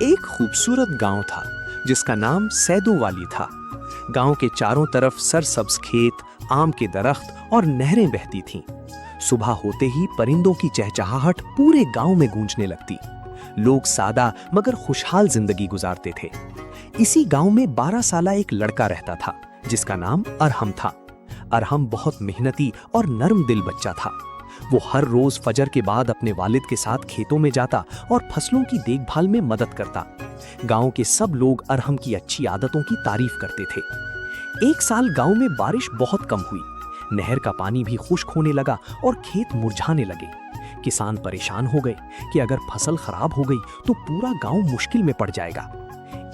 एक खूबसूरत गांव था जिसका नाम सैदो वाली था। गांव के चारों तरफ सरसब्ज खेत, आम के दरख्त और नहरें बहती थीं। सुबह होते ही परिंदों की चहचहाहट पूरे गांव में गूंजने लगती। लोग सादा मगर खुशहाल जिंदगी गुजारते थे। इसी गांव में 12 साला एक लड़का रहता था जिसका नाम अरहम था। अरहम बहुत मेहनती और नरम दिल बच्चा था। वो हर रोज फजर के बाद अपने वालिद के साथ खेतों में जाता और फसलों की देखभाल में मदद करता। गांव के सब लोग अरहम की अच्छी आदतों की तारीफ करते थे। एक साल गांव में बारिश बहुत कम हुई। नहर का पानी भी खुश्क होने लगा और खेत मुरझाने लगे। किसान परेशान हो गए कि अगर फसल खराब हो गई तो पूरा गांव मुश्किल में पड़ जाएगा।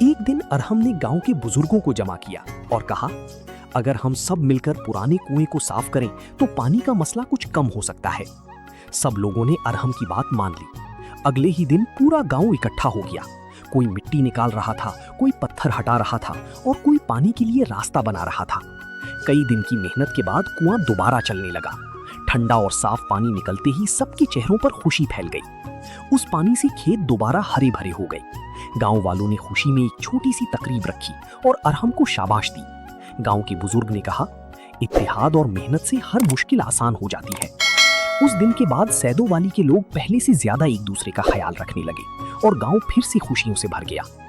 एक दिन अरहम ने गांव के बुजुर्गों को जमा किया और कहा, अगर हम सब मिलकर पुराने कुएं को साफ करें तो पानी का मसला कुछ कम हो सकता है। सब लोगों ने अरहम की बात मान ली। अगले ही दिन पूरा गांव इकट्ठा हो गया। कोई मिट्टी निकाल रहा था, कोई पत्थर हटा रहा था और कोई पानी के लिए रास्ता बना रहा था। कई दिन की मेहनत के बाद कुआं दोबारा चलने लगा। ठंडा और साफ पानी निकलते ही सबके चेहरों पर खुशी फैल गई। उस पानी से खेत दोबारा हरे भरे हो गए। गांव वालों ने खुशी में एक छोटी सी तकरीब रखी और अरहम को शाबाश दी। गांव के बुजुर्ग ने कहा, इत्तेहाद और मेहनत से हर मुश्किल आसान हो जाती है। उस दिन के बाद सैदो वाली के लोग पहले से ज्यादा एक दूसरे का ख्याल रखने लगे और गांव फिर से खुशियों से भर गया।